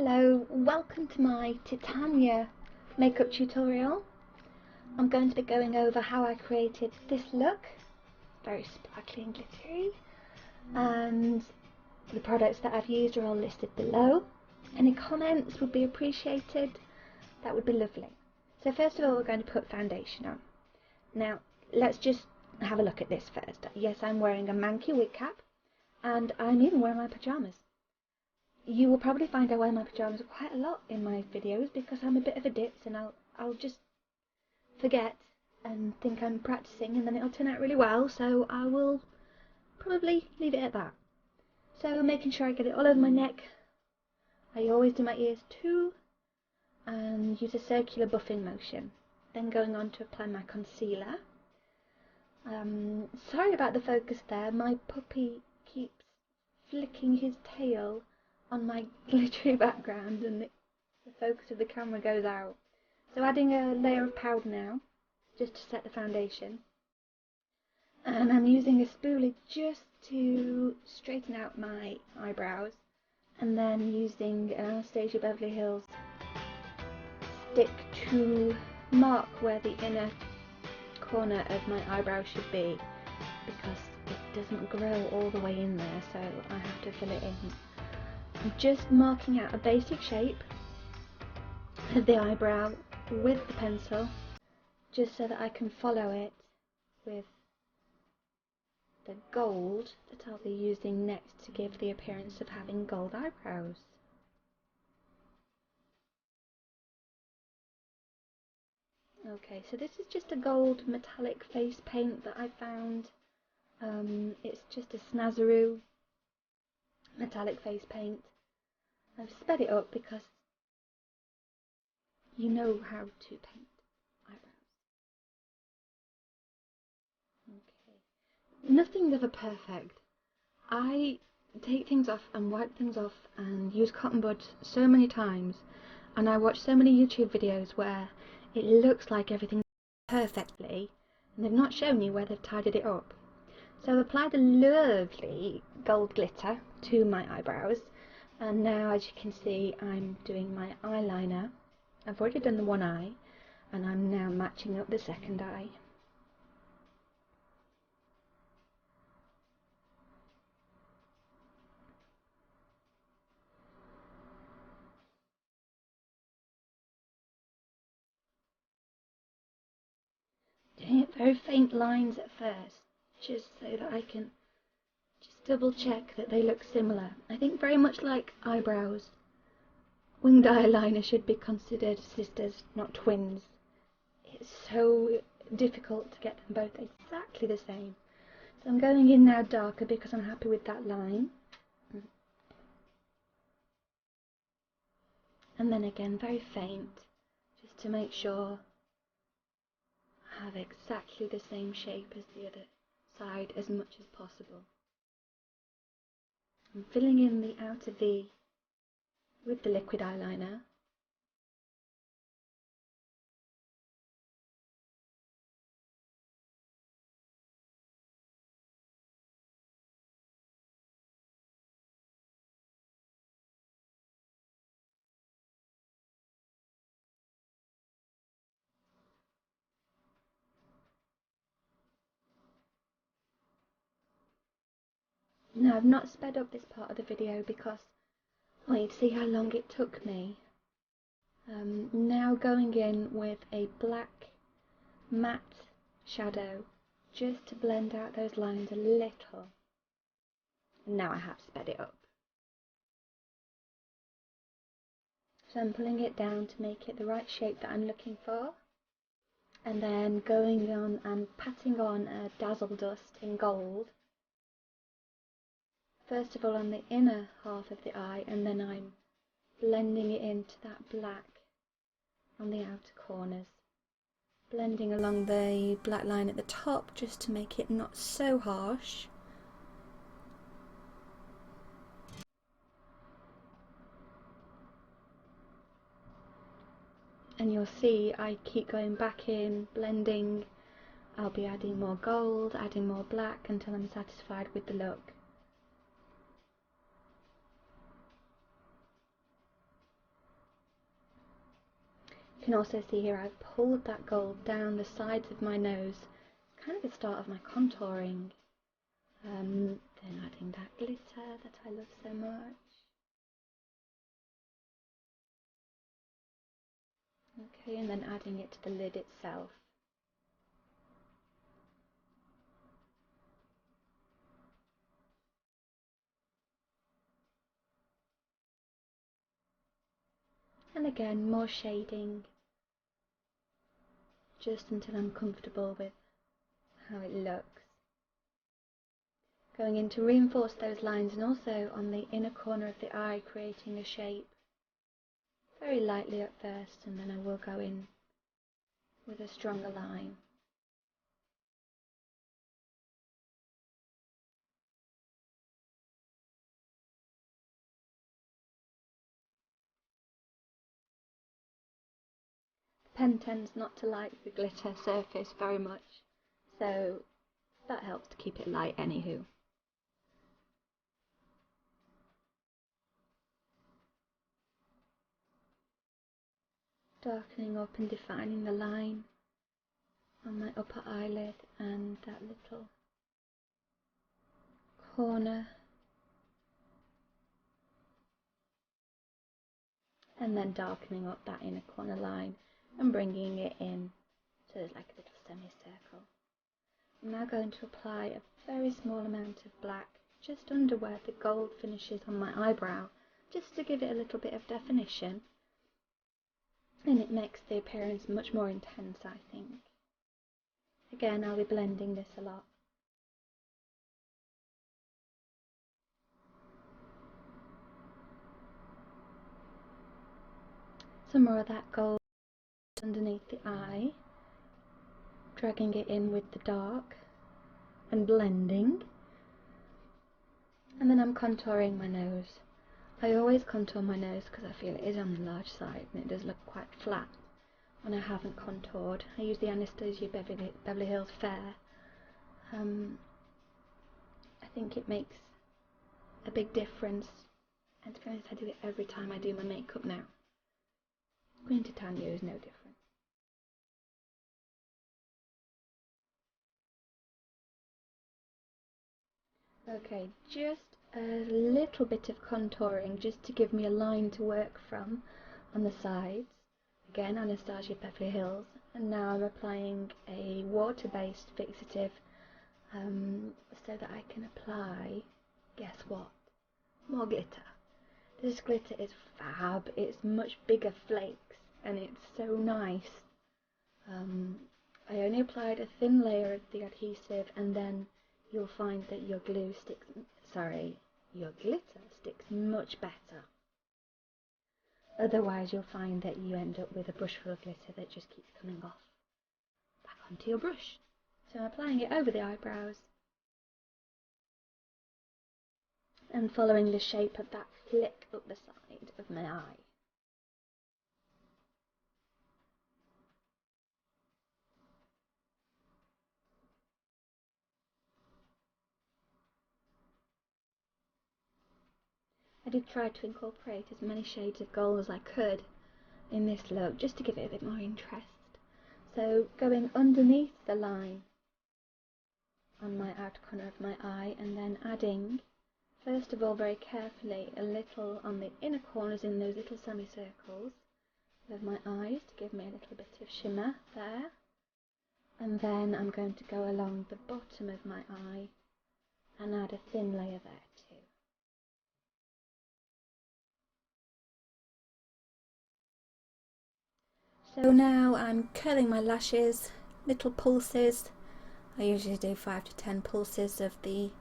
Hello, welcome to my Titania makeup tutorial. I'm going to be going over how I created this look, very sparkly and glittery, and the products that I've used are all listed below. Any comments would be appreciated, that would be lovely. So first of all we're going to put foundation on. Now let's just have a look at this first. Yes, I'm wearing a manky wig cap and I'm even wearing my pyjamas. You will probably find I wear my pyjamas quite a lot in my videos because I'm a bit of a ditz and I'll just forget and think I'm practicing and then it'll turn out really well, so I will probably leave it at that. So making sure I get it all over my neck. I always do my ears too and use a circular buffing motion. Then going on to apply my concealer. Sorry about the focus there, my puppy keeps flicking his tail on my glittery background and the focus of the camera goes out. So adding a layer of powder now, just to set the foundation. And I'm using a spoolie just to straighten out my eyebrows. And then using an Anastasia Beverly Hills stick to mark where the inner corner of my eyebrow should be, because it doesn't grow all the way in there, so I have to fill it in. I'm just marking out a basic shape of the eyebrow with the pencil, just so that I can follow it with the gold that I'll be using next to give the appearance of having gold eyebrows. Okay, so this is just a gold metallic face paint that I found. It's just a Snazaroo metallic face paint. I've sped it up because you know how to paint eyebrows. Okay. Nothing's ever perfect. I take things off and wipe things off and use cotton buds so many times, and I watch so many YouTube videos where it looks like everything's perfectly and they've not shown you where they've tidied it up. So I've applied a lovely gold glitter to my eyebrows, and now as you can see I'm doing my eyeliner. I've already done the one eye and I'm now matching up the second eye. Doing it very faint lines at first, just so that I can just double check that they look similar. I think very much like eyebrows, winged eyeliner should be considered sisters, not twins. It's so difficult to get them both exactly the same. So I'm going in now darker because I'm happy with that line. And then again very faint, just to make sure I have exactly the same shape as the other side as much as possible. I'm filling in the outer V with the liquid eyeliner. Now I've not sped up this part of the video because I want you to see how long it took me. Now going in with a black matte shadow just to blend out those lines a little. And now I have sped it up. So I'm pulling it down to make it the right shape that I'm looking for. And then going on and patting on a Dazzle dust in gold. First of all on the inner half of the eye, and then I'm blending it into that black on the outer corners. Blending along the black line at the top just to make it not so harsh. And you'll see I keep going back in, blending. I'll be adding more gold, adding more black until I'm satisfied with the look. . can also see here I've pulled that gold down the sides of my nose, kind of the start of my contouring. Then adding that glitter that I love so much. Okay, and then adding it to the lid itself. And again, more shading, just until I'm comfortable with how it looks. Going in to reinforce those lines, and also on the inner corner of the eye, creating a shape. Very lightly at first, and then I will go in with a stronger line. The pen tends not to like the glitter surface very much, so that helps to keep it light anywho. Darkening up and defining the line on my upper eyelid and that little corner, and then darkening up that inner corner line and bringing it in so there's like a little semicircle. I'm now going to apply a very small amount of black just under where the gold finishes on my eyebrow, just to give it a little bit of definition, and it makes the appearance much more intense, I think. Again, I'll be blending this a lot. Some more of that gold underneath the eye, dragging it in with the dark and blending. And then I'm contouring my nose. I always contour my nose because I feel it is on the large side and it does look quite flat when I haven't contoured. I use the Anastasia Beverly Hills Fair. I think it makes a big difference, and to be honest, I do it every time I do my makeup now. Queen Titania is no different. Okay, just a little bit of contouring just to give me a line to work from on the sides. Again, Anastasia Beverly Hills, and now I'm applying a water-based fixative so that I can apply, guess what, more glitter. This glitter is fab, it's much bigger flakes and it's so nice. I only applied a thin layer of the adhesive, and then you'll find that your glitter sticks much better. Otherwise you'll find that you end up with a brush full of glitter that just keeps coming off back onto your brush. So I'm applying it over the eyebrows and following the shape of that flick up the side of my eye. I did try to incorporate as many shades of gold as I could in this look, just to give it a bit more interest. So going underneath the line on my outer corner of my eye, and then adding, first of all, very carefully, a little on the inner corners in those little semicircles of my eyes to give me a little bit of shimmer there. And then I'm going to go along the bottom of my eye and add a thin layer there too. So now I'm curling my lashes, little pulses. I usually do 5 to 10 pulses of the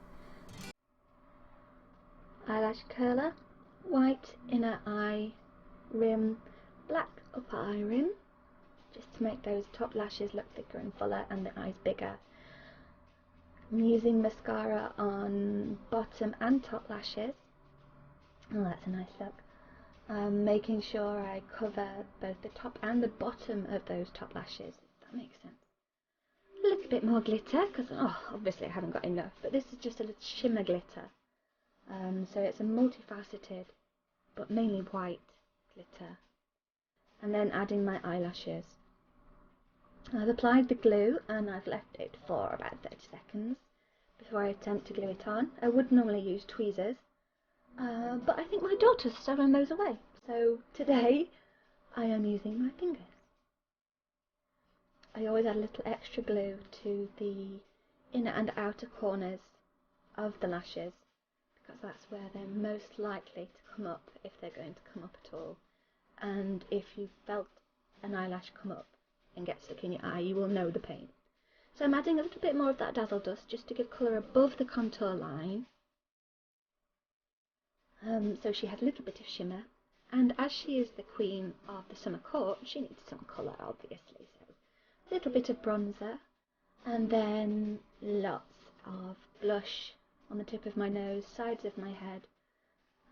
eyelash curler. White inner eye rim, black upper eye rim, just to make those top lashes look thicker and fuller and the eyes bigger. I'm using mascara on bottom and top lashes. Oh, that's a nice look. Making sure I cover both the top and the bottom of those top lashes, if that makes sense. A little bit more glitter, because obviously I haven't got enough, but this is just a little shimmer glitter. So it's a multifaceted, but mainly white glitter. and then adding my eyelashes. I've applied the glue and I've left it for about 30 seconds before I attempt to glue it on. I would normally use tweezers, but I think my daughter's stolen those away, so today I am using my fingers. I always add a little extra glue to the inner and outer corners of the lashes, because that's where they're most likely to come up, if they're going to come up at all. And if you felt an eyelash come up and get stuck in your eye, you will know the pain. So I'm adding a little bit more of that Dazzle dust just to give colour above the contour line. So she has a little bit of shimmer, and as she is the queen of the summer court, she needs some colour, obviously. So a little bit of bronzer, and then lots of blush on the tip of my nose, sides of my head,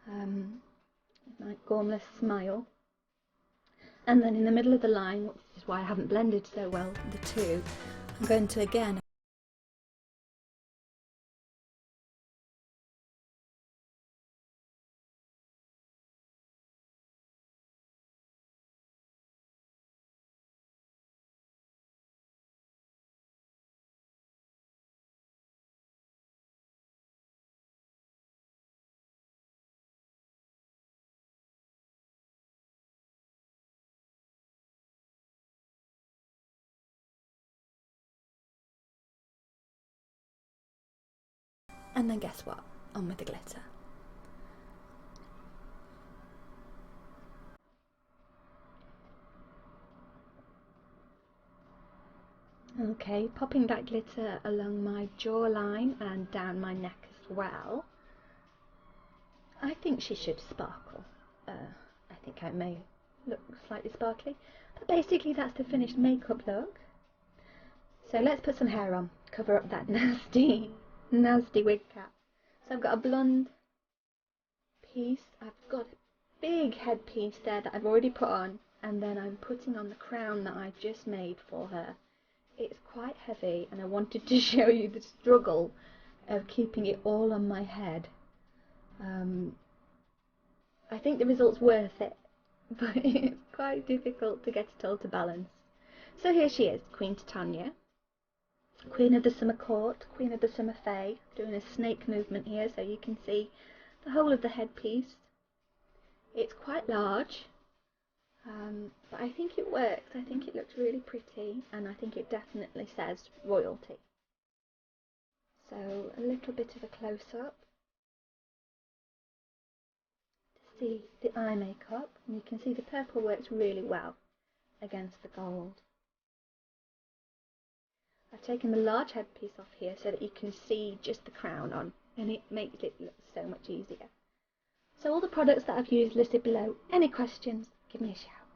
my gormless smile, and then in the middle of the line, which is why I haven't blended so well the two, I'm going to again and then guess what? On with the glitter. Okay, popping that glitter along my jawline and down my neck as well. I think she should sparkle. I think I may look slightly sparkly, but basically that's the finished makeup look. So let's put some hair on, cover up that nasty wig cap. So I've got a blonde piece, I've got a big headpiece there that I've already put on, and then I'm putting on the crown that I just made for her. It's quite heavy, and I wanted to show you the struggle of keeping it all on my head. I think the result's worth it, but it's quite difficult to get it all to balance. So here she is, Queen Titania, Queen of the Summer Court, Queen of the Summer Fae, doing a snake movement here so you can see the whole of the headpiece. It's quite large, but I think it works. I think it looks really pretty, and I think it definitely says royalty. So a little bit of a close-up to see the eye makeup, and you can see the purple works really well against the gold. I've taken the large headpiece off here so that you can see just the crown on, and it makes it look so much easier. So all the products that I've used listed below. Any questions, give me a shout.